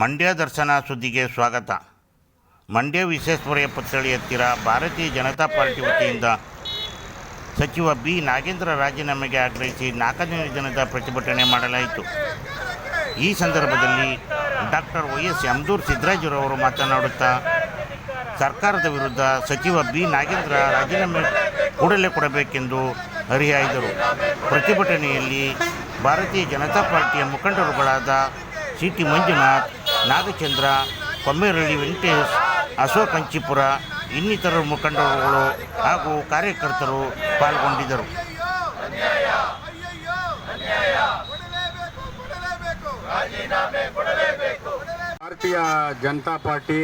ಮಂಡ್ಯ ದರ್ಶನ ಸುದ್ದಿಗೆ ಸ್ವಾಗತ. ಮಂಡ್ಯ ವಿಶ್ವೇಶ್ವರಯ್ಯ ಪುತ್ಥಳಿ ಹತ್ತಿರ ಭಾರತೀಯ ಜನತಾ ಪಾರ್ಟಿ ವತಿಯಿಂದ ಸಚಿವ ಬಿ ನಾಗೇಂದ್ರ ರಾಜೀನಾಮೆಗೆ ಆಗ್ರಹಿಸಿ 4ನೇ ದಿನದ ಪ್ರತಿಭಟನೆ ಮಾಡಲಾಯಿತು. ಈ ಸಂದರ್ಭದಲ್ಲಿ ಡಾಕ್ಟರ್ ವೈ.ಎಸ್. ಯಮದೂರ್ ಸಿದ್ದರಾಜುರವರು ಮಾತನಾಡುತ್ತಾ ಸರ್ಕಾರದ ವಿರುದ್ಧ ಸಚಿವ ಬಿ ನಾಗೇಂದ್ರ ರಾಜೀನಾಮೆ ಕೂಡಲೇ ಕೊಡಬೇಕೆಂದು ಹರಿಹಾಯ್ದರು. ಪ್ರತಿಭಟನೆಯಲ್ಲಿ ಭಾರತೀಯ ಜನತಾ ಪಾರ್ಟಿಯ ಮುಖಂಡರುಗಳಾದ ಸಿ.ಟಿ. ಮಂಜುನಾಥ್, ನಾಗಚಂದ್ರ, ಕೊಮ್ಮೇರಳ್ಳಿ ವೆಂಕಟೇಶ್, ಅಶೋಕ್ ಹಂಚಿಪುರ ಇನ್ನಿತರ ಮುಖಂಡರುಗಳು ಹಾಗೂ ಕಾರ್ಯಕರ್ತರು ಪಾಲ್ಗೊಂಡಿದ್ದರು. ಭಾರತೀಯ ಜನತಾ ಪಾರ್ಟಿ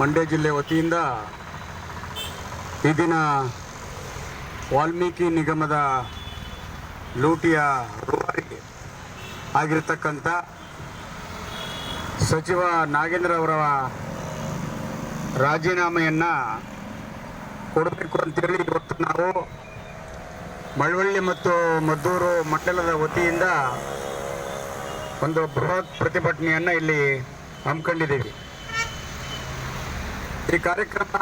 ಮಂಡ್ಯ ಜಿಲ್ಲೆ ವತಿಯಿಂದ ಈ ದಿನ ವಾಲ್ಮೀಕಿ ನಿಗಮದ ಲೂಟಿಯ ರೂವಾರಿ ಆಗಿರ್ತಕ್ಕಂಥ ಸಚಿವ ನಾಗೇಂದ್ರ ಅವರ ರಾಜೀನಾಮೆಯನ್ನು ಕೊಡಬೇಕು ಅಂತೇಳಿ ಇವತ್ತು ನಾವು ಮಳವಳ್ಳಿ ಮತ್ತು ಮದ್ದೂರು ಮಂಡಲದ ವತಿಯಿಂದ ಒಂದು ಬೃಹತ್ ಪ್ರತಿಭಟನೆಯನ್ನು ಇಲ್ಲಿ ಹಮ್ಮಿಕೊಂಡಿದ್ದೀವಿ. ಈ ಕಾರ್ಯಕ್ರಮ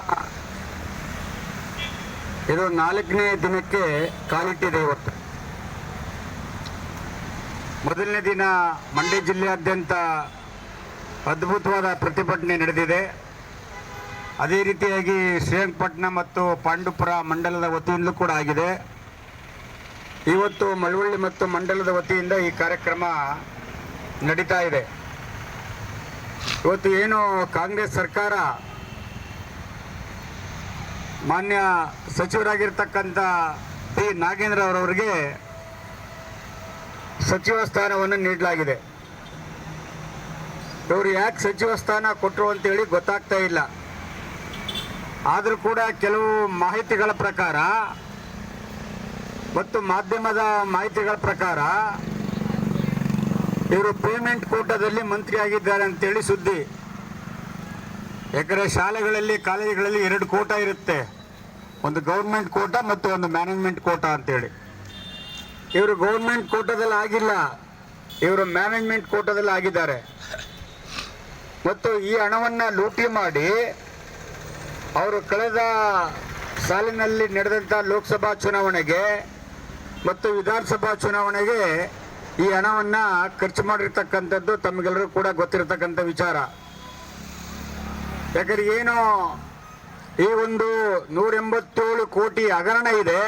ಇದು 4ನೇ ದಿನಕ್ಕೆ ಕಾಲಿಟ್ಟಿದೆ. ಇವತ್ತು ಮೊದಲನೇ ದಿನ ಮಂಡ್ಯ ಜಿಲ್ಲೆಯಾದ್ಯಂತ ಅದ್ಭುತವಾದ ಪ್ರತಿಭಟನೆ ನಡೆದಿದೆ. ಅದೇ ರೀತಿಯಾಗಿ ಶ್ರೀರಂಗಪಟ್ಟಣ ಮತ್ತು ಪಾಂಡುಪುರ ಮಂಡಲದ ವತಿಯಿಂದಲೂ ಕೂಡ ಆಗಿದೆ. ಇವತ್ತು ಮಳವಳ್ಳಿ ಮತ್ತು ಮಂಡಲದ ವತಿಯಿಂದ ಈ ಕಾರ್ಯಕ್ರಮ ನಡೀತಾ ಇದೆ. ಇವತ್ತು ಏನು ಕಾಂಗ್ರೆಸ್ ಸರ್ಕಾರ ಮಾನ್ಯ ಸಚಿವರಾಗಿರ್ತಕ್ಕಂಥ ಪಿ ನಾಗೇಂದ್ರ ಅವರವರಿಗೆ ಸಚಿವ ಸ್ಥಾನವನ್ನು ನೀಡಲಾಗಿದೆ. ಇವರು ಯಾಕೆ ಸಚಿವ ಸ್ಥಾನ ಕೊಟ್ಟರು ಅಂತೇಳಿ ಗೊತ್ತಾಗ್ತಾ ಇಲ್ಲ. ಆದರೂ ಕೂಡ ಕೆಲವು ಮಾಹಿತಿಗಳ ಪ್ರಕಾರ ಮತ್ತು ಮಾಧ್ಯಮದ ಮಾಹಿತಿಗಳ ಪ್ರಕಾರ ಇವರು ಪೇಮೆಂಟ್ ಕೋಟಾದಲ್ಲಿ ಮಂತ್ರಿ ಆಗಿದ್ದಾರೆ ಅಂತೇಳಿ ಸುದ್ದಿ. ಯಾಕಂದರೆ ಶಾಲೆಗಳಲ್ಲಿ ಕಾಲೇಜುಗಳಲ್ಲಿ 2 ಕೋಟಾ ಇರುತ್ತೆ, ಒಂದು ಗೌರ್ಮೆಂಟ್ ಕೋಟಾ ಮತ್ತು ಒಂದು ಮ್ಯಾನೇಜ್ಮೆಂಟ್ ಕೋಟಾ ಅಂತೇಳಿ. ಇವರು ಗೌರ್ಮೆಂಟ್ ಕೋಟಾದಲ್ಲಿ ಆಗಿಲ್ಲ, ಇವರು ಮ್ಯಾನೇಜ್ಮೆಂಟ್ ಕೋಟಾದಲ್ಲಿ ಆಗಿದ್ದಾರೆ. ಮತ್ತು ಈ ಹಣವನ್ನು ಲೂಟಿ ಮಾಡಿ ಅವರು ಕಳೆದ ಸಾಲಿನಲ್ಲಿ ನಡೆದಂಥ ಲೋಕಸಭಾ ಚುನಾವಣೆಗೆ ಮತ್ತು ವಿಧಾನಸಭಾ ಚುನಾವಣೆಗೆ ಈ ಹಣವನ್ನು ಖರ್ಚು ಮಾಡಿರ್ತಕ್ಕಂಥದ್ದು ತಮಗೆಲ್ಲರೂ ಕೂಡ ಗೊತ್ತಿರತಕ್ಕಂಥ ವಿಚಾರ. ಯಾಕಂದ್ರೆ ಏನು ಈ ಒಂದು 187 ಕೋಟಿ ಹಗರಣ ಇದೆ.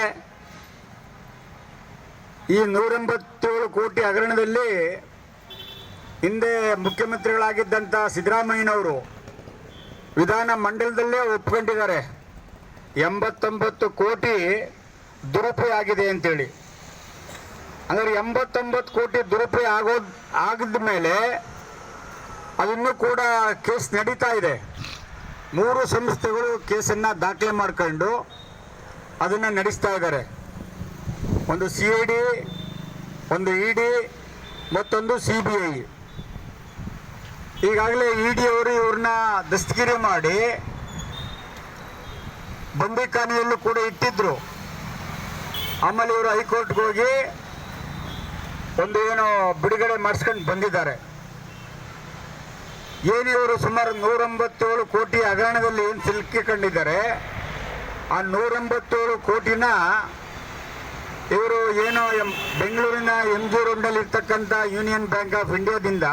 ಈ 187 ಕೋಟಿ ಹಗರಣದಲ್ಲಿ ಹಿಂದೆ ಮುಖ್ಯಮಂತ್ರಿಗಳಾಗಿದ್ದಂಥ ಸಿದ್ದರಾಮಯ್ಯನವರು ವಿಧಾನ ಮಂಡಲದಲ್ಲೇ ಒಪ್ಕೊಂಡಿದ್ದಾರೆ 89 ಕೋಟಿ ದುರುಪಯೋಗ ಆಗಿದೆ ಅಂತೇಳಿ. ಅಂದರೆ 89 ಕೋಟಿ ದುರುಪಯೋಗ ಆಗಿದ ಮೇಲೆ ಅದಿನ್ನೂ ಕೂಡ ಕೇಸ್ ನಡೀತಾ ಇದೆ. 3 ಸಂಸ್ಥೆಗಳು ಕೇಸನ್ನು ದಾಖಲೆ ಮಾಡಿಕೊಂಡು ಅದನ್ನು ನಡೆಸ್ತಾ ಇದ್ದಾರೆ. ಒಂದು CID, ಒಂದು ED, ಮತ್ತೊಂದು CBI. ಈಗಾಗಲೇ ED ಅವರು ಇವ್ರನ್ನ ದಸ್ತಗಿರಿ ಮಾಡಿ ಬಂದಿಖಾನೆಯಲ್ಲೂ ಕೂಡ ಇಟ್ಟಿದ್ರು. ಆಮೇಲೆ ಇವರು ಹೈಕೋರ್ಟ್ಗೆ ಹೋಗಿ ಒಂದು ಏನೋ ಬಿಡುಗಡೆ ಮಾಡಿಸ್ಕೊಂಡು ಬಂದಿದ್ದಾರೆ. ಏನು ಇವರು ಸುಮಾರು 187 ಕೋಟಿ ಹಗರಣದಲ್ಲಿ ಏನು ಸಿಲುಕಿಕೊಂಡಿದ್ದಾರೆ, ಆ 187 ಕೋಟಿನ ಇವರು ಏನೋ ಬೆಂಗಳೂರಿನ MG ರೋಡ್ನಲ್ಲಿ ಇರ್ತಕ್ಕಂಥ ಯೂನಿಯನ್ ಬ್ಯಾಂಕ್ ಆಫ್ ಇಂಡಿಯಾದಿಂದ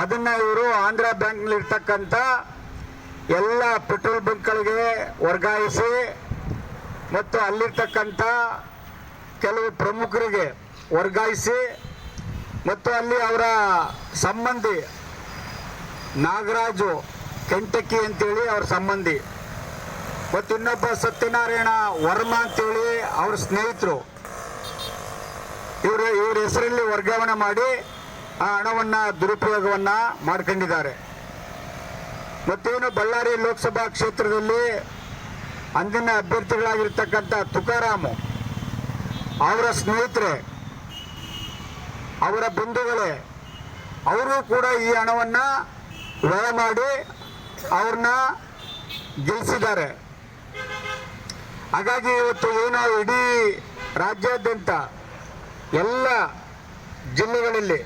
ಅದನ್ನು ಇವರು ಆಂಧ್ರ ಬ್ಯಾಂಕ್ನಲ್ಲಿ ಇರ್ತಕ್ಕಂಥ ಎಲ್ಲ ಪೆಟ್ರೋಲ್ ಬಂಕ್ಗಳಿಗೆ ವರ್ಗಾಯಿಸಿ ಮತ್ತು ಅಲ್ಲಿರ್ತಕ್ಕಂಥ ಕೆಲವು ಪ್ರಮುಖರಿಗೆ ವರ್ಗಾಯಿಸಿ ಮತ್ತು ಅಲ್ಲಿ ಅವರ ಸಂಬಂಧಿ ನಾಗರಾಜು ಕೆಂಟಕ್ಕಿ ಅಂತೇಳಿ ಅವ್ರ ಸಂಬಂಧಿ ಮತ್ತು ಇನ್ನೊಬ್ಬ ಸತ್ಯನಾರಾಯಣ ವರ್ಮಾ ಅಂತೇಳಿ ಅವ್ರ ಸ್ನೇಹಿತರು ಇವ್ರ ಹೆಸರಲ್ಲಿ ವರ್ಗಾವಣೆ ಮಾಡಿ ಆ ಹಣವನ್ನು ದುರುಪಯೋಗವನ್ನು ಮಾಡ್ಕೊಂಡಿದ್ದಾರೆ. ಮತ್ತೇನು ಬಳ್ಳಾರಿ ಲೋಕಸಭಾ ಕ್ಷೇತ್ರದಲ್ಲಿ ಅಂದಿನ ಅಭ್ಯರ್ಥಿಗಳಾಗಿರ್ತಕ್ಕಂಥ ತುಕಾರಾಮು ಅವರ ಸ್ನೇಹಿತರೆ, ಅವರ ಬಂಧುಗಳೇ, ಅವರು ಕೂಡ ಈ ಹಣವನ್ನು ವ್ಯಯ ಮಾಡಿ ಅವ್ರನ್ನ ಗೆಲ್ಲಿಸಿದ್ದಾರೆ. ಹಾಗಾಗಿ ಇವತ್ತು ಏನೋ ಇಡೀ ರಾಜ್ಯಾದ್ಯಂತ ಎಲ್ಲ ಜಿಲ್ಲೆಗಳಲ್ಲಿ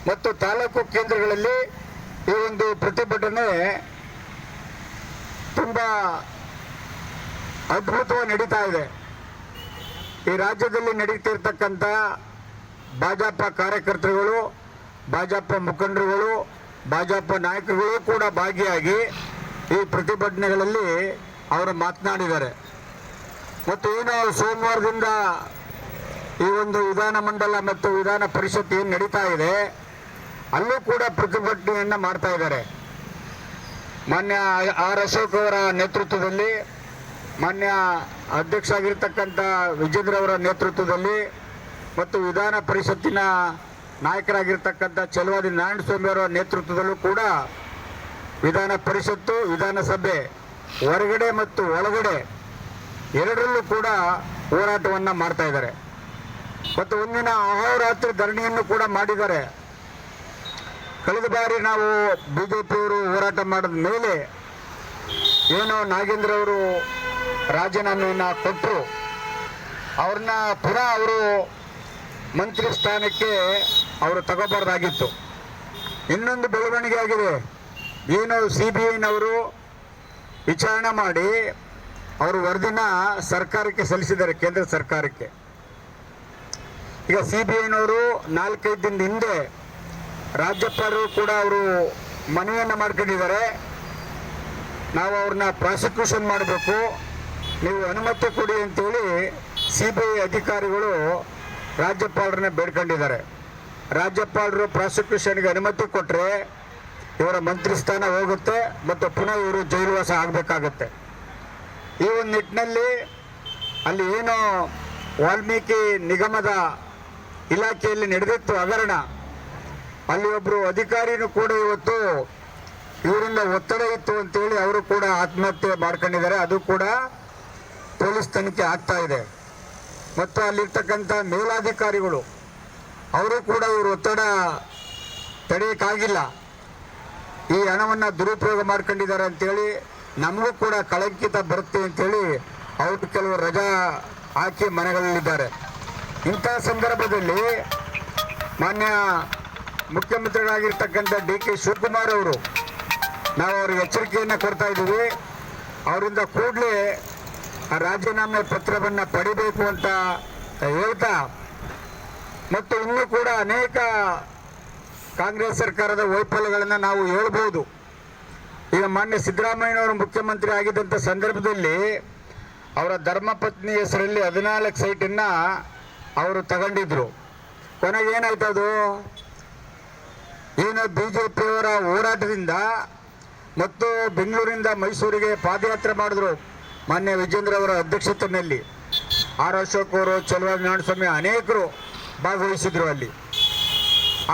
ಮತ್ತು ತಾಲೂಕು ಕೇಂದ್ರಗಳಲ್ಲಿ ಈ ಒಂದು ಪ್ರತಿಭಟನೆ ತುಂಬ ಅದ್ಭುತವಾಗಿ ನಡೀತಾ ಇದೆ. ಈ ರಾಜ್ಯದಲ್ಲಿ ನಡೀತಿರ್ತಕ್ಕಂಥ ಭಾಜಪ ಕಾರ್ಯಕರ್ತರುಗಳು, ಭಾಜಪ ಮುಖಂಡರುಗಳು, ಭಾಜಪ ನಾಯಕರುಗಳು ಕೂಡ ಭಾಗಿಯಾಗಿ ಈ ಪ್ರತಿಭಟನೆಗಳಲ್ಲಿ ಅವರು ಮಾತನಾಡಿದ್ದಾರೆ. ಮತ್ತು ಏನು ಸೋಮವಾರದಿಂದ ಈ ಒಂದು ವಿಧಾನಮಂಡಲ ಮತ್ತು ವಿಧಾನ ಪರಿಷತ್ ಏನು ನಡೀತಾ ಇದೆ ಅಲ್ಲೂ ಕೂಡ ಪ್ರತಿಭಟನೆಯನ್ನು ಮಾಡ್ತಾ ಇದ್ದಾರೆ. ಮಾನ್ಯ ಆರ್ ಅಶೋಕ್ ಅವರ ನೇತೃತ್ವದಲ್ಲಿ, ಮಾನ್ಯ ಅಧ್ಯಕ್ಷ ಆಗಿರ್ತಕ್ಕಂಥ ವಿಜೇಂದ್ರ ಅವರ ನೇತೃತ್ವದಲ್ಲಿ ಮತ್ತು ವಿಧಾನ ಪರಿಷತ್ತಿನ ನಾಯಕರಾಗಿರ್ತಕ್ಕಂಥ ಛಲವಾದಿ ನಾರಾಯಣಸ್ವಾಮಿ ಅವರ ನೇತೃತ್ವದಲ್ಲೂ ಕೂಡ ವಿಧಾನ ಪರಿಷತ್ತು, ವಿಧಾನಸಭೆ ಹೊರಗಡೆ ಮತ್ತು ಒಳಗಡೆ ಎರಡರಲ್ಲೂ ಕೂಡ ಹೋರಾಟವನ್ನು ಮಾಡ್ತಾ ಇದ್ದಾರೆ. ಮತ್ತು ಒಂದಿನ ಅಹೋರಾತ್ರಿ ಧರಣಿಯನ್ನು ಕೂಡ ಮಾಡಿದ್ದಾರೆ. ಕಳೆದ ಬಾರಿ ನಾವು ಬಿಜೆಪಿಯವರು ಹೋರಾಟ ಮಾಡಿದ ಮೇಲೆ ಏನು ನಾಗೇಂದ್ರ ಅವರು ರಾಜೀನಾಮೆಯನ್ನು ಕೊಟ್ಟರು, ಅವ್ರನ್ನ ಪುನಃ ಅವರು ಮಂತ್ರಿ ಸ್ಥಾನಕ್ಕೆ ಅವರು ತಗೋಬಾರ್ದಾಗಿತ್ತು. ಇನ್ನೊಂದು ಬೆಳವಣಿಗೆ ಆಗಿದೆ. ಏನು CBIನವರು ವಿಚಾರಣೆ ಮಾಡಿ ಅವರು ವರದಿನ ಸರ್ಕಾರಕ್ಕೆ ಸಲ್ಲಿಸಿದ್ದಾರೆ, ಕೇಂದ್ರ ಸರ್ಕಾರಕ್ಕೆ. ಈಗ CBIನವರು 4-5 ದಿನದ ಹಿಂದೆ ರಾಜ್ಯಪಾಲರು ಕೂಡ ಅವರು ಮನವಿಯನ್ನು ಮಾಡ್ಕೊಂಡಿದ್ದಾರೆ. ನಾವು ಅವ್ರನ್ನ ಪ್ರಾಸಿಕ್ಯೂಷನ್ ಮಾಡಬೇಕು, ನೀವು ಅನುಮತಿ ಕೊಡಿ ಅಂತೇಳಿ CBI ಅಧಿಕಾರಿಗಳು ರಾಜ್ಯಪಾಲರನ್ನ ಬೇಡ್ಕೊಂಡಿದ್ದಾರೆ. ರಾಜ್ಯಪಾಲರು ಪ್ರಾಸಿಕ್ಯೂಷನ್ಗೆ ಅನುಮತಿ ಕೊಟ್ಟರೆ ಇವರ ಮಂತ್ರಿ ಸ್ಥಾನ ಹೋಗುತ್ತೆ ಮತ್ತು ಪುನಃ ಇವರು ಜೈಲುವಾಸ ಆಗಬೇಕಾಗತ್ತೆ. ಈ ಒಂದು ನಿಟ್ಟಿನಲ್ಲಿ ಅಲ್ಲಿ ಏನು ವಾಲ್ಮೀಕಿ ನಿಗಮದ ಇಲಾಖೆಯಲ್ಲಿ ನಡೆದಿತ್ತು ಹಗರಣ, ಅಲ್ಲಿ ಒಬ್ಬರು ಅಧಿಕಾರಿನೂ ಕೂಡ ಇವತ್ತು ಇವರಿಂದ ಒತ್ತಡ ಇತ್ತು ಅಂತೇಳಿ ಅವರು ಕೂಡ ಆತ್ಮಹತ್ಯೆ ಮಾಡ್ಕೊಂಡಿದ್ದಾರೆ. ಅದು ಕೂಡ ಪೊಲೀಸ್ ತನಿಖೆ ಆಗ್ತಾ ಇದೆ. ಮತ್ತು ಅಲ್ಲಿರ್ತಕ್ಕಂಥ ಮೇಲಾಧಿಕಾರಿಗಳು ಅವರು ಕೂಡ ಇವರು ಒತ್ತಡ ತಡೆಯೋಕ್ಕಾಗಿಲ್ಲ, ಈ ಹಣವನ್ನು ದುರುಪಯೋಗ ಮಾಡ್ಕೊಂಡಿದ್ದಾರೆ ಅಂತೇಳಿ ನಮಗೂ ಕೂಡ ಕಳಂಕಿತ ಬರುತ್ತೆ ಅಂತೇಳಿ ಅವರು ಕೆಲವು ರಜಾ ಹಾಕಿ ಮನೆಗಳಲ್ಲಿದ್ದಾರೆ. ಇಂಥ ಸಂದರ್ಭದಲ್ಲಿ ಮಾನ್ಯ ಮುಖ್ಯಮಂತ್ರಿಗಳಾಗಿರ್ತಕ್ಕಂಥ DK ಶಿವಕುಮಾರ್ ಅವರು, ನಾವು ಅವ್ರಿಗೆ ಎಚ್ಚರಿಕೆಯನ್ನು ಕೊಡ್ತಾ ಇದ್ದೀವಿ. ಅವರಿಂದ ಕೂಡಲೇ ಆ ರಾಜೀನಾಮೆ ಪತ್ರವನ್ನು ಪಡಿಬೇಕು ಅಂತ ಹೇಳ್ತಾ, ಮತ್ತು ಇನ್ನೂ ಕೂಡ ಅನೇಕ ಕಾಂಗ್ರೆಸ್ ಸರ್ಕಾರದ ವೈಫಲ್ಯಗಳನ್ನು ನಾವು ಹೇಳ್ಬೋದು. ಈಗ ಮಾನ್ಯ ಸಿದ್ದರಾಮಯ್ಯನವರು ಮುಖ್ಯಮಂತ್ರಿ ಆಗಿದ್ದಂಥ ಸಂದರ್ಭದಲ್ಲಿ ಅವರ ಧರ್ಮಪತ್ನಿ ಹೆಸರಲ್ಲಿ 14 ಸೈಟನ್ನು ಅವರು ತಗೊಂಡಿದ್ರು. ಕೊನೆಗೆ ಏನಾಯ್ತು, ಅದು ಏನು BJPಯವರ ಹೋರಾಟದಿಂದ ಮತ್ತು ಬೆಂಗಳೂರಿಂದ ಮೈಸೂರಿಗೆ ಪಾದಯಾತ್ರೆ ಮಾಡಿದ್ರು ಮಾನ್ಯ ವಿಜೇಂದ್ರ ಅವರ ಅಧ್ಯಕ್ಷತೆಯಲ್ಲಿ. ಆರ್ ಅಶೋಕ್ ಅವರು, ಛಲವಾದಿ ನಾರಾಯಣಸ್ವಾಮಿ ಅನೇಕರು ಭಾಗವಹಿಸಿದ್ರು. ಅಲ್ಲಿ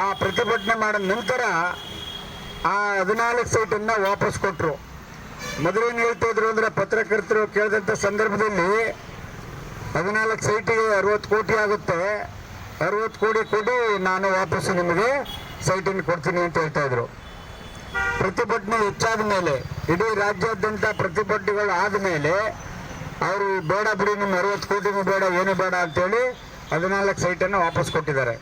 ಆ ಪ್ರತಿಭಟನೆ ಮಾಡಿದ ನಂತರ ಆ 14 ಸೈಟನ್ನು ವಾಪಸ್ ಕೊಟ್ಟರು. ಮೊದಲೇನು ಹೇಳ್ತಾ ಇದ್ರು ಅಂದರೆ, ಪತ್ರಕರ್ತರು ಕೇಳಿದಂಥ ಸಂದರ್ಭದಲ್ಲಿ 14 ಸೈಟಿಗೆ 60 ಕೋಟಿ ಆಗುತ್ತೆ, 60 ಕೋಟಿ ಕೊಡಿ ನಾನು ವಾಪಸ್ಸು ನಿಮಗೆ ಸೈಟನ್ನು ಕೊಡ್ತೀನಿ ಅಂತ ಹೇಳ್ತಾ ಇದ್ರು. ಪ್ರತಿಭಟನೆ ಹೆಚ್ಚಾದ ಮೇಲೆ, ಇಡೀ ರಾಜ್ಯಾದ್ಯಂತ ಪ್ರತಿಭಟನೆಗಳು ಆದಮೇಲೆ ಅವರು ಬೇಡ ಬಿಡಿ, ನಿಮ್ಮ 60 ಕೋಟಿನೂ ಬೇಡ, ಏನು ಬೇಡ ಅಂತೇಳಿ 14 ಸೈಟನ್ನು ವಾಪಸ್ ಕೊಟ್ಟಿದ್ದಾರೆ.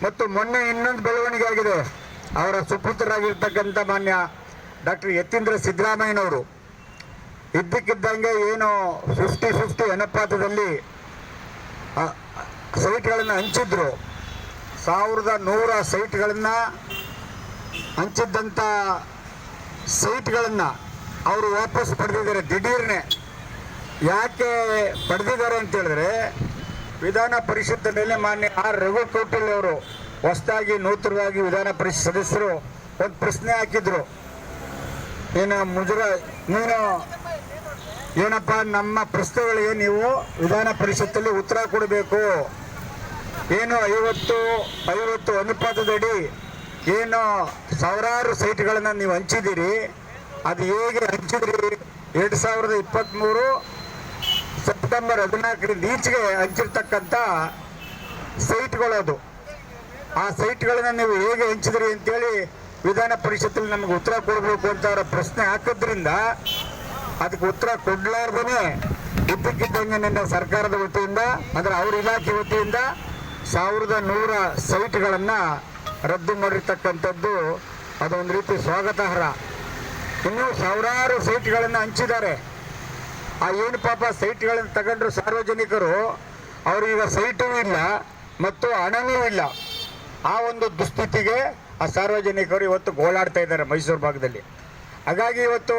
ಮತ್ತು ಮೊನ್ನೆ ಇನ್ನೊಂದು ಬೆಳವಣಿಗೆ ಆಗಿದೆ. ಅವರ ಸುಪುತ್ರರಾಗಿರ್ತಕ್ಕಂಥ ಮಾನ್ಯ ಡಾಕ್ಟರ್ ಯತೀಂದ್ರ ಸಿದ್ದರಾಮಯ್ಯನವರು ಇದ್ದಕ್ಕಿದ್ದಂಗೆ ಏನು 50-50 ಅನುಪಾತದಲ್ಲಿ ಸೈಟ್ಗಳನ್ನು ಹಂಚಿದ್ರು. 1100 ಸೈಟ್ಗಳನ್ನು ಹಂಚಿದ್ದಂಥ ಸೈಟ್ಗಳನ್ನು ಅವರು ವಾಪಸ್ ಪಡೆದಿದ್ದಾರೆ ದಿಢೀರ್ನೆ. ಯಾಕೆ ಪಡೆದಿದ್ದಾರೆ ಅಂತೇಳಿದ್ರೆ, ವಿಧಾನ ಪರಿಷತ್ತಿನಲ್ಲಿ ಮಾನ್ಯ ಆರ್ ರಘುಕೋಟೆಲ್ ಅವರು ಹೊಸದಾಗಿ ನೂತನವಾಗಿ ವಿಧಾನ ಪರಿಷತ್ ಸದಸ್ಯರು ಒಂದು ಪ್ರಶ್ನೆ ಹಾಕಿದ್ರು. ನೀನು ಏನಪ್ಪ, ನಮ್ಮ ಪ್ರಶ್ನೆಗಳಿಗೆ ನೀವು ವಿಧಾನ ಪರಿಷತ್ತಲ್ಲಿ ಉತ್ತರ ಕೊಡಬೇಕು. ಏನು 50-50 ಅನುಪಾತದಡಿ ಏನು ಸಾವಿರಾರು ಸೈಟ್ಗಳನ್ನು ನೀವು ಹಂಚಿದ್ದೀರಿ, ಅದು ಹೇಗೆ ಹಂಚಿದ್ರಿ? 2023 ಸೆಪ್ಟೆಂಬರ್ 14ರಿಂದ ಈಚೆಗೆ ಹಂಚಿರ್ತಕ್ಕಂಥ ಸೈಟ್ಗಳದು. ಆ ಸೈಟ್ಗಳನ್ನು ನೀವು ಹೇಗೆ ಹಂಚಿದ್ರಿ ಅಂತೇಳಿ ವಿಧಾನ ಪರಿಷತ್ತಲ್ಲಿ ನಮಗೆ ಉತ್ತರ ಕೊಡಬೇಕು ಅಂತ ಅವರ ಪ್ರಶ್ನೆ ಹಾಕಿದ್ರಿಂದ ಅದಕ್ಕೆ ಉತ್ತರ ಕೊಡಲಾರ್ದೇ ಇದ್ದಕ್ಕಿದ್ದಂಗೆ ನಿನ್ನೆ ಸರ್ಕಾರದ ವತಿಯಿಂದ, ಅಂದರೆ ಅವ್ರ ಇಲಾಖೆ ವತಿಯಿಂದ 1100 ಸೈಟ್ಗಳನ್ನು ರದ್ದು ಮಾಡಿರ್ತಕ್ಕಂಥದ್ದು ಅದೊಂದು ರೀತಿ ಸ್ವಾಗತಾರ್ಹ. ಇನ್ನೂ ಸಾವಿರಾರು ಸೈಟ್ಗಳನ್ನು ಹಂಚಿದ್ದಾರೆ. ಆ ಏನು ಪಾಪ ಸೈಟ್ಗಳನ್ನು ತಗೊಂಡ್ರು ಸಾರ್ವಜನಿಕರು, ಅವರೀಗ ಸೈಟೂ ಇಲ್ಲ ಮತ್ತು ಹಣವೂ ಇಲ್ಲ. ಆ ಒಂದು ದುಸ್ಥಿತಿಗೆ ಆ ಸಾರ್ವಜನಿಕರು ಇವತ್ತು ಗೋಳಾಡ್ತಾ ಇದ್ದಾರೆ ಮೈಸೂರು ಭಾಗದಲ್ಲಿ. ಹಾಗಾಗಿ ಇವತ್ತು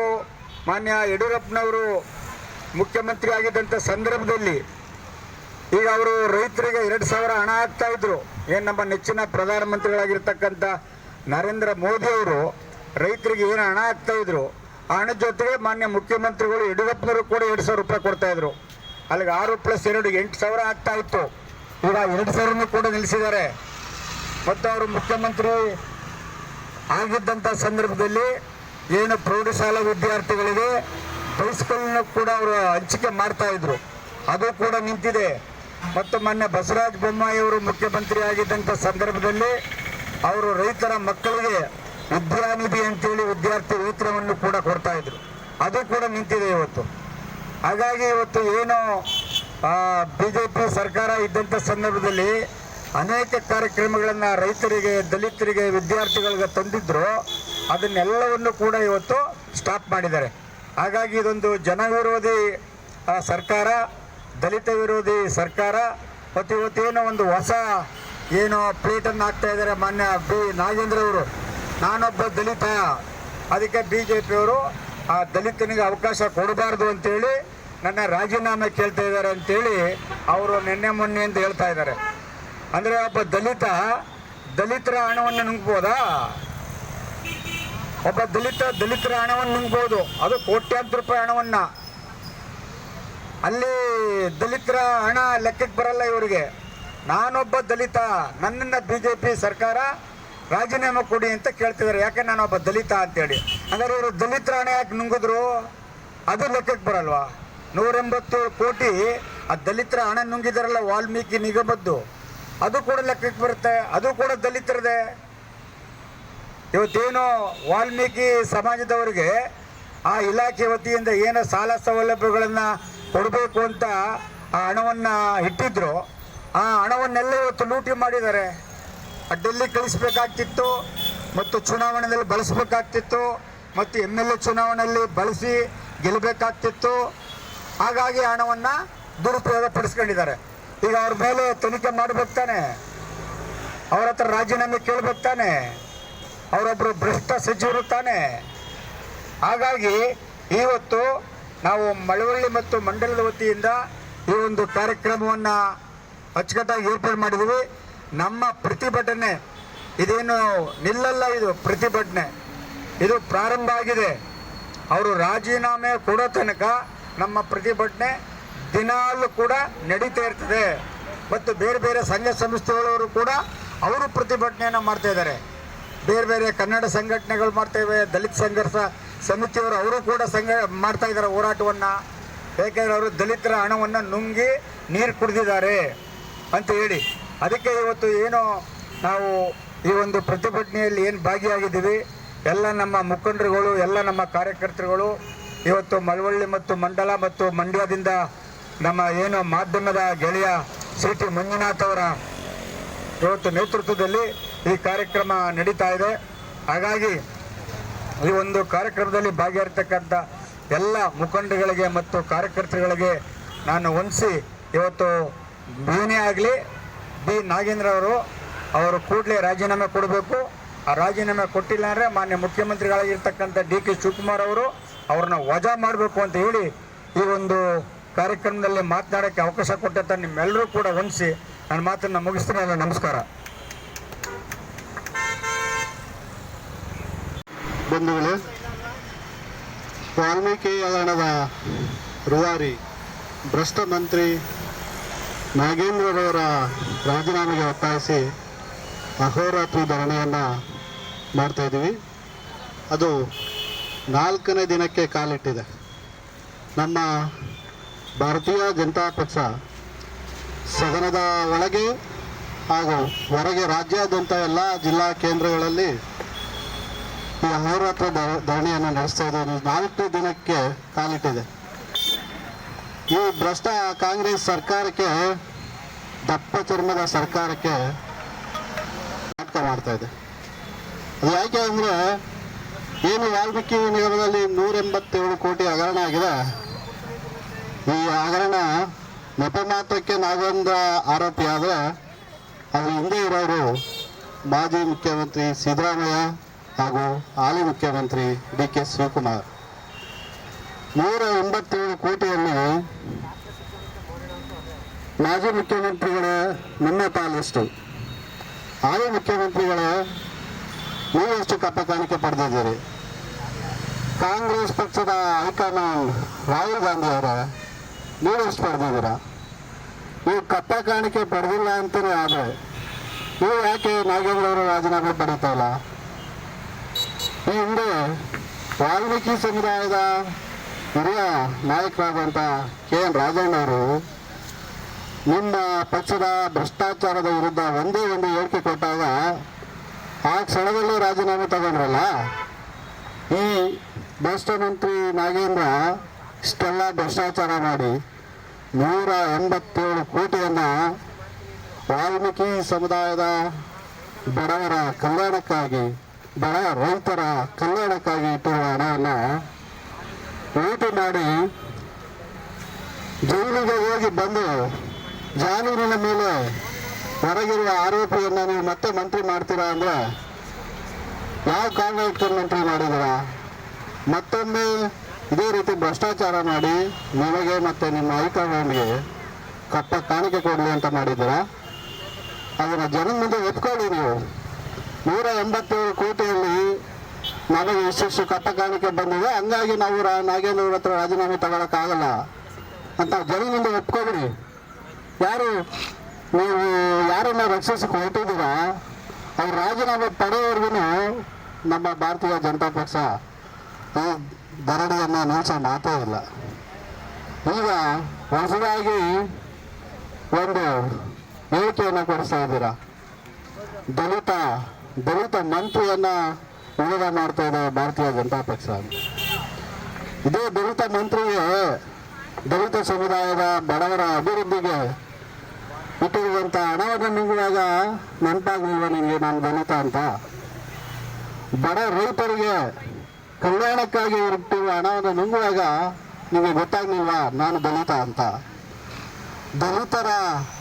ಮಾನ್ಯ ಯಡಿಯೂರಪ್ಪನವರು ಮುಖ್ಯಮಂತ್ರಿ ಆಗಿದ್ದಂಥ ಸಂದರ್ಭದಲ್ಲಿ ಈಗ ಅವರು ರೈತರಿಗೆ 2,000 ಹಣ ಹಾಕ್ತಾ ಇದ್ರು. ಏನು ನಮ್ಮ ನೆಚ್ಚಿನ ಪ್ರಧಾನಮಂತ್ರಿಗಳಾಗಿರ್ತಕ್ಕಂಥ ನರೇಂದ್ರ ಮೋದಿ ಅವರು ರೈತರಿಗೆ ಏನು ಹಣ ಹಾಕ್ತಾ ಇದ್ರು, ಆ ಹಣದ ಜೊತೆಗೆ ಮಾನ್ಯ ಮುಖ್ಯಮಂತ್ರಿಗಳು ಯಡಿಯೂರಪ್ಪನವರು ಕೂಡ 2,000 ರೂಪಾಯಿ ಕೊಡ್ತಾ ಇದ್ರು. ಅಲ್ಲಿಗೆ 6 + 2 8,000 ಆಗ್ತಾ ಇತ್ತು. ಈಗ 2,000 ಕೂಡ ನಿಲ್ಲಿಸಿದ್ದಾರೆ. ಮತ್ತು ಅವರು ಮುಖ್ಯಮಂತ್ರಿ ಆಗಿದ್ದಂಥ ಸಂದರ್ಭದಲ್ಲಿ ಏನು ಪ್ರೌಢಶಾಲಾ ವಿದ್ಯಾರ್ಥಿಗಳಿಗೆ ಬೈಸ್ಕಲ್ನ ಕೂಡ ಅವರು ಹಂಚಿಕೆ ಮಾಡ್ತಾ ಇದ್ರು, ಅದು ಕೂಡ ನಿಂತಿದೆ. ಮತ್ತು ಮೊನ್ನೆ ಬಸವರಾಜ ಬೊಮ್ಮಾಯಿ ಅವರು ಮುಖ್ಯಮಂತ್ರಿ ಆಗಿದ್ದಂಥ ಸಂದರ್ಭದಲ್ಲಿ ಅವರು ರೈತರ ಮಕ್ಕಳಿಗೆ ವಿದ್ಯಾನಿಧಿ ಅಂತೇಳಿ ವಿದ್ಯಾರ್ಥಿ ವೇತನವನ್ನು ಕೂಡ ಕೊಡ್ತಾ ಇದ್ರು, ಅದು ಕೂಡ ನಿಂತಿದೆ ಇವತ್ತು. ಹಾಗಾಗಿ ಇವತ್ತು ಏನು BJP ಸರ್ಕಾರ ಇದ್ದಂಥ ಸಂದರ್ಭದಲ್ಲಿ ಅನೇಕ ಕಾರ್ಯಕ್ರಮಗಳನ್ನು ರೈತರಿಗೆ, ದಲಿತರಿಗೆ, ವಿದ್ಯಾರ್ಥಿಗಳಿಗೆ ತಂದಿದ್ರು, ಅದನ್ನೆಲ್ಲವನ್ನು ಕೂಡ ಇವತ್ತು ಸ್ಟಾಪ್ ಮಾಡಿದ್ದಾರೆ. ಹಾಗಾಗಿ ಇದೊಂದು ಜನವಿರೋಧಿ ಸರ್ಕಾರ, ದಲಿತ ವಿರೋಧಿ ಸರ್ಕಾರ. ಮತ್ತು ಇವತ್ತೇನೋ ಒಂದು ಹೊಸ ಏನೋ ಪ್ಲೇಟನ್ನು ಹಾಕ್ತಾ ಇದ್ದಾರೆ ಮಾನ್ಯ ನಾಗೇಂದ್ರ ಅವರು. ನಾನೊಬ್ಬ ದಲಿತ, ಅದಕ್ಕೆ BJPಯವರು ಆ ದಲಿತನಿಗೆ ಅವಕಾಶ ಕೊಡಬಾರ್ದು ಅಂತೇಳಿ ನನ್ನ ರಾಜೀನಾಮೆ ಕೇಳ್ತಾ ಇದ್ದಾರೆ ಅಂತೇಳಿ ಅವರು ನಿನ್ನೆ ಮೊನ್ನೆ ಅಂತ ಹೇಳ್ತಾ ಇದ್ದಾರೆ. ಅಂದರೆ ಒಬ್ಬ ದಲಿತರ ಹಣವನ್ನು ನುಂಗ್ಬೋದಾ? ಒಬ್ಬ ದಲಿತರ ಹಣವನ್ನು ನುಂಗ್ಬೋದು, ಅದು ಕೋಟ್ಯಾಂತರ ರೂಪಾಯಿ ಹಣವನ್ನು. ಅಲ್ಲಿ ದಲಿತರ ಹಣ ಲೆಕ್ಕಕ್ಕೆ ಬರಲ್ಲ ಇವರಿಗೆ. ನಾನೊಬ್ಬ ದಲಿತ, ನನ್ನನ್ನು BJP ಸರ್ಕಾರ ರಾಜೀನಾಮೆ ಕೊಡಿ ಅಂತ ಕೇಳ್ತಿದ್ದಾರೆ. ಯಾಕೆ ನಾನೊಬ್ಬ ದಲಿತ ಅಂತೇಳಿ. ಅಂದರೆ ಇವರು ದಲಿತರ ಹಣ ಯಾಕೆ ನುಂಗಿದ್ರು ಅದು ಲೆಕ್ಕಕ್ಕೆ ಬರಲ್ವಾ? 180 ಕೋಟಿ ಆ ದಲಿತರ ಹಣ ನುಂಗಿದಾರಲ್ಲ ವಾಲ್ಮೀಕಿ ನಿಗಮದ್ದು, ಅದು ಕೂಡ ಲೆಕ್ಕಕ್ಕೆ ಬರುತ್ತೆ, ಅದು ಕೂಡ ದಲಿತರದೇ. ಇವತ್ತೇನು ವಾಲ್ಮೀಕಿ ಸಮಾಜದವರಿಗೆ ಆ ಇಲಾಖೆ ವತಿಯಿಂದ ಏನೋ ಸಾಲ ಸೌಲಭ್ಯಗಳನ್ನು ಕೊಡಬೇಕು ಅಂತ ಆ ಹಣವನ್ನು ಇಟ್ಟಿದ್ರು, ಆ ಹಣವನ್ನೆಲ್ಲ ಇವತ್ತು ಲೂಟಿ ಮಾಡಿದ್ದಾರೆ. ಡೆಲ್ಲಿ ಕಳಿಸ್ಬೇಕಾಗ್ತಿತ್ತು ಮತ್ತು ಚುನಾವಣೆಯಲ್ಲಿ ಬಳಸಬೇಕಾಗ್ತಿತ್ತು ಮತ್ತು MLA ಚುನಾವಣೆಯಲ್ಲಿ ಬಳಸಿ ಗೆಲ್ಲಬೇಕಾಗ್ತಿತ್ತು. ಹಾಗಾಗಿ ಹಣವನ್ನು ದುರುಪಯೋಗ ಪಡಿಸ್ಕೊಂಡಿದ್ದಾರೆ. ಈಗ ಅವ್ರ ಮೇಲೆ ತನಿಖೆ ಮಾಡಬೇಕು ತಾನೆ, ಅವ್ರ ಹತ್ರ ರಾಜೀನಾಮೆ ಕೇಳಬೇಕು ತಾನೆ, ಅವರೊಬ್ಬರು ಭ್ರಷ್ಟ ಸಚಿವರು ತಾನೆ. ಹಾಗಾಗಿ ಇವತ್ತು ನಾವು ಮಳವಳ್ಳಿ ಮತ್ತು ಮಂಡಲದ ವತಿಯಿಂದ ಈ ಒಂದು ಕಾರ್ಯಕ್ರಮವನ್ನು ಅಚ್ಚುಕಟ್ಟಾಗಿ ಏರ್ಪಾಡು ಮಾಡಿದ್ದೀವಿ. ನಮ್ಮ ಪ್ರತಿಭಟನೆ ಇದೇನು ನಿಲ್ಲಲ್ಲ, ಇದು ಪ್ರತಿಭಟನೆ, ಇದು ಪ್ರಾರಂಭ ಆಗಿದೆ. ಅವರು ರಾಜೀನಾಮೆ ಕೊಡೋ ತನಕ ನಮ್ಮ ಪ್ರತಿಭಟನೆ ದಿನಾಲೂ ಕೂಡ ನಡೀತಾ ಇರ್ತದೆ. ಮತ್ತು ಬೇರೆ ಬೇರೆ ಸಂಘ ಸಂಸ್ಥೆಗಳವರು ಕೂಡ ಅವರು ಪ್ರತಿಭಟನೆಯನ್ನು ಮಾಡ್ತಾ ಇದ್ದಾರೆ. ಬೇರೆ ಬೇರೆ ಕನ್ನಡ ಸಂಘಟನೆಗಳು ಮಾಡ್ತೇವೆ, ದಲಿತ ಸಂಘರ್ಷ ಸಮಿತಿಯವರು ಅವರು ಕೂಡ ಮಾಡ್ತಾ ಇದ್ದಾರೆ ಹೋರಾಟವನ್ನು. ಯಾಕೆಂದರೆ ಅವರು ದಲಿತರ ಹಣವನ್ನು ನುಂಗಿ ನೀರು ಕುಡಿದಿದ್ದಾರೆ ಅಂತ ಹೇಳಿ. ಅದಕ್ಕೆ ಇವತ್ತು ಏನು ನಾವು ಈ ಒಂದು ಪ್ರತಿಭಟನೆಯಲ್ಲಿ ಏನು ಭಾಗಿಯಾಗಿದ್ದೀವಿ, ಎಲ್ಲ ನಮ್ಮ ಮುಖಂಡರುಗಳು, ಎಲ್ಲ ನಮ್ಮ ಕಾರ್ಯಕರ್ತರುಗಳು ಇವತ್ತು ಮಳವಳ್ಳಿ ಮತ್ತು ಮಂಡಲ ಮತ್ತು ಮಂಡ್ಯದಿಂದ ನಮ್ಮ ಏನು ಮಾಧ್ಯಮದ ಗೆಳೆಯ CT ಮಂಜುನಾಥ್ ಅವರ ಇವತ್ತು ನೇತೃತ್ವದಲ್ಲಿ ಈ ಕಾರ್ಯಕ್ರಮ ನಡೀತಾ ಇದೆ. ಹಾಗಾಗಿ ಈ ಒಂದು ಕಾರ್ಯಕ್ರಮದಲ್ಲಿ ಭಾಗಿಯಾಗಿರ್ತಕ್ಕಂಥ ಎಲ್ಲ ಮುಖಂಡರುಗಳಿಗೆ ಮತ್ತು ಕಾರ್ಯಕರ್ತರುಗಳಿಗೆ ನಾನು ವಂದಿಸಿ ಇವತ್ತು ಏನೇ ಆಗಲಿ ನಾಗೇಂದ್ರ ಅವರು ಕೂಡಲೇ ರಾಜೀನಾಮೆ ಕೊಡಬೇಕು. ಆ ರಾಜೀನಾಮೆ ಕೊಟ್ಟಿಲ್ಲ ಅಂದರೆ ಮಾನ್ಯ ಮುಖ್ಯಮಂತ್ರಿಗಳಾಗಿರ್ತಕ್ಕಂಥ DK ಶಿವಕುಮಾರ್ ಅವರು ಅವ್ರನ್ನ ವಜಾ ಮಾಡಬೇಕು ಅಂತ ಹೇಳಿ ಈ ಒಂದು ಕಾರ್ಯಕ್ರಮದಲ್ಲಿ ಮಾತನಾಡೋಕ್ಕೆ ಅವಕಾಶ ಕೊಟ್ಟಂತ ನಿಮ್ಮೆಲ್ಲರೂ ಕೂಡ ವಂದಿಸಿ ನನ್ನ ಮಾತನ್ನು ಮುಗಿಸ್ತೀನಿ. ನಮಸ್ಕಾರ. ಬಂಧುಗಳೇ, ವಾಲ್ಮೀಕಿ ಹಗರಣದ ರೂವಾರಿ ಭ್ರಷ್ಟ ಮಂತ್ರಿ ನಾಗೇಂದ್ರರವರ ರಾಜೀನಾಮೆಗೆ ಒತ್ತಾಯಿಸಿ ಅಹೋರಾತ್ರಿ ಧರಣಿಯನ್ನು ಮಾಡ್ತಾಯಿದ್ದೀವಿ. ಅದು 4ನೇ ದಿನಕ್ಕೆ ಕಾಲಿಟ್ಟಿದೆ. ನಮ್ಮ ಭಾರತೀಯ ಜನತಾ ಪಕ್ಷ ಸದನದ ಒಳಗೆ ಹಾಗೂ ಹೊರಗೆ ರಾಜ್ಯಾದ್ಯಂತ ಎಲ್ಲ ಜಿಲ್ಲಾ ಕೇಂದ್ರಗಳಲ್ಲಿ ಈ ಅಹೋರಾತ್ರ ಧರಣಿಯನ್ನು ನಡೆಸ್ತಾ ಇದ್ದೀವಿ. 4ನೇ ದಿನಕ್ಕೆ ಕಾಲಿಟ್ಟಿದೆ. ಈ ಭ್ರಷ್ಟ ಕಾಂಗ್ರೆಸ್ ಸರ್ಕಾರಕ್ಕೆ, ದಪ್ಪ ಚರ್ಮದ ಸರ್ಕಾರಕ್ಕೆ ನಾಟಕ ಮಾಡ್ತಾ ಇದೆ. ಅದು ಯಾಕೆ ಅಂದರೆ ಏನು ವಾಲ್ಮೀಕಿ ನಿಗಮದಲ್ಲಿ 187 ಕೋಟಿ ಹಗರಣ ಆಗಿದೆ. ಈ ಹಗರಣ ನೆಪ ಮಾತ್ರಕ್ಕೆ ನಾಗೇಂದ್ರ ಆರೋಪಿ ಆದರೆ ಅದ್ರ ಹಿಂದೆ ಇರೋರು ಮಾಜಿ ಮುಖ್ಯಮಂತ್ರಿ ಸಿದ್ದರಾಮಯ್ಯ ಹಾಗೂ ಹಾಲಿ ಮುಖ್ಯಮಂತ್ರಿ DK ಶಿವಕುಮಾರ್. 187 ಕೋಟಿಯಲ್ಲಿ ಮಾಜಿ ಮುಖ್ಯಮಂತ್ರಿಗಳ ನಿಮ್ಮ ಪಾಲಿಷ್ಟು, ಹಾಲಿ ಮುಖ್ಯಮಂತ್ರಿಗಳ ನೀವೆಷ್ಟು ಕಪ್ಪ ಕಾಣಿಕೆ ಪಡೆದಿದ್ದೀರಿ? ಕಾಂಗ್ರೆಸ್ ಪಕ್ಷದ ಹೈಕಮಾಂಡ್ ರಾಹುಲ್ ಗಾಂಧಿ ಅವರ ನೀವೆಷ್ಟು ಪಡೆದಿದ್ದೀರಾ? ನೀವು ಕಪ್ಪ ಕಾಣಿಕೆ ಪಡೆದಿಲ್ಲ ಅಂತಲೇ ಆದರೆ ನೀವು ಯಾಕೆ ನಾಗೇಂದ್ರ ಅವರ ರಾಜೀನಾಮೆ ಪಡೀತಾ ಇಲ್ಲ? ಈ ಹಿಂದೆ ವಾಲ್ಮೀಕಿ ಸಮುದಾಯದ ಹಿರಿಯ ನಾಯಕರಾದಂಥ KN ರಾಜಣ್ಣವರು ನಿಮ್ಮ ಪಕ್ಷದ ಭ್ರಷ್ಟಾಚಾರದ ವಿರುದ್ಧ ಒಂದೇ ಒಂದು ಹೇಳಿಕೆ ಕೊಟ್ಟಾಗ ಆ ಕ್ಷಣದಲ್ಲಿ ರಾಜೀನಾಮೆ ತಗೊಂಡ್ರಲ್ಲ. ಈ ಭ್ರಷ್ಟ ಮಂತ್ರಿ ನಾಗೇಂದ್ರ ಇಷ್ಟೆಲ್ಲ ಭ್ರಷ್ಟಾಚಾರ ಮಾಡಿ 187 ಕೋಟಿಯನ್ನು ವಾಲ್ಮೀಕಿ ಸಮುದಾಯದ ಬಡವರ ಕಲ್ಯಾಣಕ್ಕಾಗಿ, ಬಡ ರೈತರ ಕಲ್ಯಾಣಕ್ಕಾಗಿ ಇಟ್ಟಿರುವ ಹಣವನ್ನು ಲೂಟಿ ಮಾಡಿ ಜೈಲಿಗೆ ಹೋಗಿ ಬಂದು ಜಾಮೀನಿನ ಮೇಲೆ ಹೊರಗಿರುವ ಆರೋಪಿಯನ್ನು ನೀವು ಮತ್ತೆ ಮಂತ್ರಿ ಮಾಡ್ತೀರಾ ಅಂದರೆ ಯಾವ ಕಾರಣ ಇಟ್ಕೊಂಡು ಮಂತ್ರಿ ಮಾಡಿದ್ದೀರಾ? ಮತ್ತೊಮ್ಮೆ ಇದೇ ರೀತಿ ಭ್ರಷ್ಟಾಚಾರ ಮಾಡಿ ನಿಮಗೆ ಮತ್ತು ನಿಮ್ಮ ಹೈಕಮಾಂಡ್ಗೆ ಕಪ್ಪ ಕಾಣಿಕೆ ಕೊಡಲಿ ಅಂತ ಮಾಡಿದ್ದೀರಾ? ಅದನ್ನು ಜನದ ಮುಂದೆ ಒಪ್ಕೊಳ್ಳಿ. ನೀವು 187 ಕೋಟಿಯಲ್ಲಿ ನಮಗೆ ಇಷ್ಟು ಕಪ್ಪ ಕಾಣಿಕೆ ಬಂದಿದೆ, ಹಂಗಾಗಿ ನಾವು ನಾಗೇಂದ್ರ ಅವ್ರ ಹತ್ರ ರಾಜೀನಾಮೆ ತಗೊಳಕ್ಕಾಗಲ್ಲ ಅಂತ ಜನದ ಮುಂದೆ ಒಪ್ಕೊಬಿಡಿ. ನೀವು ಯಾರನ್ನ ರಕ್ಷಿಸಕ್ಕೆ ಹೊರಟಿದ್ದೀರಾ ಅವ್ರು ರಾಜೀನಾಮೆ ಪಡೆಯೋವರೆಗೂ ನಮ್ಮ ಭಾರತೀಯ ಜನತಾ ಪಕ್ಷ ಧರಣಿಯನ್ನು ನಿಲ್ಲಿಸೋ ಮಾತೇ ಇಲ್ಲ. ಈಗ ಹೊಸದಾಗಿ ಒಂದು ಹೇಳಿಕೆಯನ್ನು ಕೊಡಿಸ್ತಾ ಇದ್ದೀರಾ. ದಲಿತ ಮಂತ್ರಿಯನ್ನು ವಿರೋಧ ಮಾಡ್ತಾ ಇದೆ ಭಾರತೀಯ ಜನತಾ ಪಕ್ಷ. ಇದೇ ದಲಿತ ಮಂತ್ರಿಗೆ ದಲಿತ ಸಮುದಾಯದ ಬಡವರ ಅಭಿವೃದ್ಧಿಗೆ ಇಟ್ಟಿರುವಂಥ ಹಣವನ್ನು ನುಂಗುವಾಗ ನೆನಪಾಗಲಿಲ್ವ ನಿಮಗೆ ನಾನು ದಲಿತ ಅಂತ? ಬಡ ರೈತರಿಗೆ ಕಲ್ಯಾಣಕ್ಕಾಗಿ ಇಟ್ಟಿರುವ ಹಣವನ್ನು ನುಂಗುವಾಗ ನಿಮಗೆ ಗೊತ್ತಾಗ್ಲಿಲ್ವಾ ನಾನು ದಲಿತ ಅಂತ? ದಲಿತರ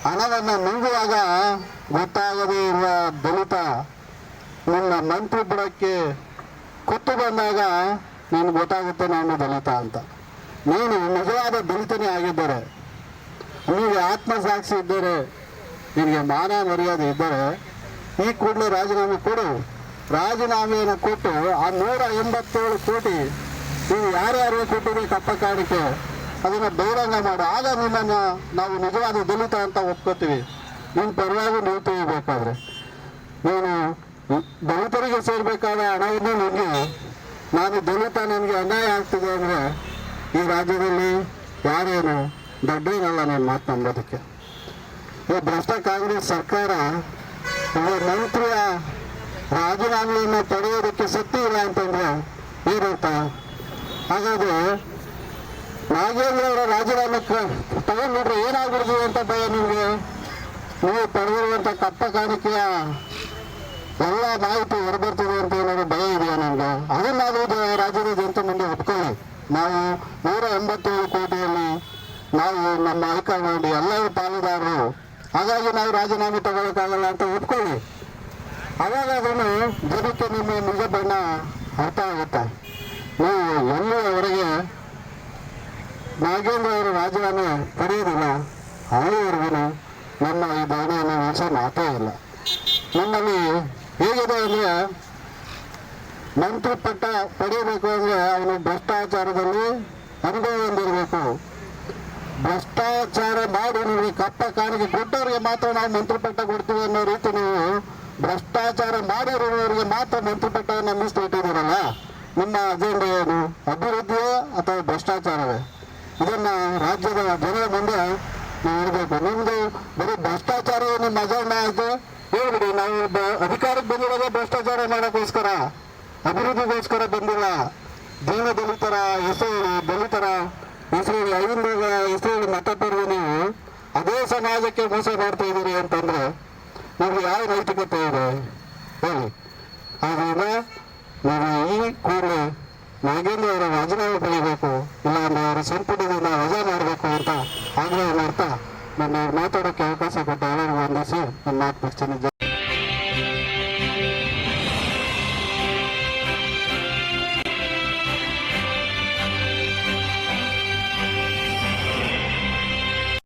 ಹಣವನ್ನು ನುಂಗುವಾಗ ಗೊತ್ತಾಗದೇ ಇರುವ ದಲಿತ ನಿಮ್ಮ ಮಂತ್ರಿ ಬುಡಕ್ಕೆ ಕೊಟ್ಟು ಬಂದಾಗ ನೀನು ಗೊತ್ತಾಗುತ್ತೆ ನಾನು ದಲಿತ ಅಂತ. ನೀನು ನಿಜವಾದ ದಲಿತನೇ ಆಗಿದ್ದರೆ, ನಿಮಗೆ ಆತ್ಮಸಾಕ್ಷಿ ಇದ್ದರೆ, ನಿನಗೆ ಮಾನ ಮರ್ಯಾದೆ ಇದ್ದರೆ ಈ ಕೂಡಲೇ ರಾಜೀನಾಮೆ ಕೊಡು. ರಾಜೀನಾಮೆಯನ್ನು ಕೊಟ್ಟು ಆ 187 ಕೋಟಿ ನೀವು ಯಾರ್ಯಾರು ಕೊಟ್ಟಿರಿ ಕಪ್ಪ ಕಾಣಿಕೆ ಅದನ್ನು ಬಹಿರಂಗ ಮಾಡು. ಆಗ ನಿನ್ನನ್ನು ನಾವು ನಿಜವಾದ ದಲಿತ ಅಂತ ಒಪ್ಕೋತೀವಿ. ನಿನ್ನ ಪರವಾಗಿ ನಿಲ್ತೀವಿ. ಬೇಕಾದರೆ ನೀನು ದಲಿತರಿಗೆ ಸೇರಬೇಕಾದ ಹಣವನ್ನು ನಿನಗೆ ನಾನು ದಲಿತ ನನಗೆ ಅನ್ಯಾಯ ಆಗ್ತಿದೆ ಅಂದರೆ ಈ ರಾಜ್ಯದಲ್ಲಿ ಯಾರೇನು ದೊಡ್ಡೇನಲ್ಲ ನಾನು ಮಾತು ನಂಬೋದಕ್ಕೆ. ಈ ಭ್ರಷ್ಟ ಕಾಂಗ್ರೆಸ್ ಸರ್ಕಾರ ಮಂತ್ರಿಯ ರಾಜೀನಾಮೆಯನ್ನು ಪಡೆಯೋದಕ್ಕೆ ಶಕ್ತಿ ಇಲ್ಲ ಅಂತಂದ್ರೆ ಏನಂತ? ಹಾಗಾದ್ರೆ ನಾಗೇಂದ್ರ ಅವರ ರಾಜೀನಾಮೆ ತಗೊಂಡ್ಬಿಟ್ರೆ ಏನಾಗ್ಬಿಡ್ತೀವಿ ಅಂತ ಭಯ ನಿಮಗೆ? ನೀವು ಪಡೆದಿರುವಂಥ ಕಪ್ಪ ಕಾಣಿಕೆಯ ಎಲ್ಲ ಮಾಹಿತಿ ಹೊರಬರ್ತದೆ ಅಂತ ಏನಾದ್ರು ಭಯ ಇದೆಯಾ ನಮ್ಗೆ? ಅದನ್ನ ನಾವು ರಾಜ್ಯದ ಜನತೆ ಮುಂದೆ ಒಪ್ಕೊಳ್ಳಿ. ನಾವು 187 ಕೋಟಿಯಲ್ಲಿ ನಾವು ನಮ್ಮ ಹೈಕಮಾಂಡ್ ಎಲ್ಲರೂ ಪಾಲುದಾರರು, ಹಾಗಾಗಿ ನಾವು ರಾಜೀನಾಮೆ ತಗೊಳಕ್ಕಾಗಲ್ಲ ಅಂತ ಒಪ್ಕೊಳ್ಳಿ. ಅವಾಗ ಅದನ್ನು ಜನಕ್ಕೆ ನಿಮ್ಮ ನಿಜ ಬಣ್ಣ ಅರ್ಥ ಆಗುತ್ತೆ. ನೀವು ಎಲ್ಲಿಯವರೆಗೆ ನಾಗೇಂದ್ರ ಅವರ ರಾಜೀನಾಮೆ ಪಡೆಯೋದಿಲ್ಲ ಅಲ್ಲಿವರೆಗೂ ನಮ್ಮ ಈ ಧರಣಿಯನ್ನು ನಿಲ್ಲಿಸೋ ಮಾತೇ ಇಲ್ಲ. ನಮ್ಮಲ್ಲಿ ಹೇಗಿದೆ ಅಂದರೆ ಮಂತ್ರಿ ಪಟ್ಟ ಪಡೆಯಬೇಕು ಅಂದರೆ ಅವನು ಭ್ರಷ್ಟಾಚಾರದಲ್ಲಿ ಅನುಭವ ಹೊಂದಿರಬೇಕು. ಭ್ರಷ್ಟಾಚಾರ ಮಾಡಿ ನಿಮಗೆ ಕಪ್ಪ ಕಾಣಿಕೆ ಕೊಟ್ಟವರಿಗೆ ಮಾತ್ರ ನಾವು ಮಂತ್ರಿ ಪಟ್ಟ ಕೊಡ್ತೀವಿ ಅನ್ನೋ ರೀತಿ ನೀವು ಭ್ರಷ್ಟಾಚಾರ ಮಾಡಿರೋರಿಗೆ ಮಾತ್ರ ಮಂತ್ರಿ ಪಟ್ಟವನ್ನು ಮೀಸಲಿಟ್ಟಿದ್ದೀರಲ್ಲ. ನಿಮ್ಮ ಅಜೆಂಡಾ ಏನು? ಅಭಿವೃದ್ಧಿಯೇ ಅಥವಾ ಭ್ರಷ್ಟಾಚಾರವೇ? ಇದನ್ನು ರಾಜ್ಯದ ಜನರ ಮುಂದೆ ನೀವು ಇರಬೇಕು. ನಿಮ್ಮದು ಬರೀ ಭ್ರಷ್ಟಾಚಾರವೇ ನಿಮ್ಮ ಅಜೆಂಡಾ ಆಯಿತು ಹೇಳ್ಬಿಡಿ. ನಾವು ಅಧಿಕಾರಕ್ಕೆ ಬಂದಿರೋದೇ ಭ್ರಷ್ಟಾಚಾರ ಮಾಡೋಕ್ಕೋಸ್ಕರ, ಅಭಿವೃದ್ಧಿಗೋಸ್ಕರ ಬಂದಿಲ್ಲ. ದೀನ ದಲಿತರ ಹೆಸರು, ದಲಿತರ ಹೆಸರು, ಐದು ಹೆಸರು ಮತಪೆರುವ ನೀವು ಅದೇ ಸಮಾಜಕ್ಕೆ ಮೋಸ ಮಾಡ್ತಾ ಇದ್ದೀರಿ ಅಂತಂದ್ರೆ ನಮ್ಗೆ ಯಾವ ನೈತಿಕತೆ ಇದೆ? ನಾಗೇಂದ್ರ ಅವರ ರಾಜೀನಾಮೆ ಪಡೆಯಬೇಕು, ಇಲ್ಲ ಅಂದ್ರೆ ಅವರ ಸಂಪುಟದಿಂದ ವಜಾ ಮಾಡಬೇಕು ಅಂತ ಆಗ್ರಹ ಮಾಡ್ತಾ ನನ್ನ ಮಾತಾಡೋಕ್ಕೆ ಅವಕಾಶ ಕೊಟ್ಟು ಎಲ್ಲರಿಗೂ ವಂದಿಸಿ ನನ್ನ ಮಾತು ಮುಗಿಸ್ತೀನಿ.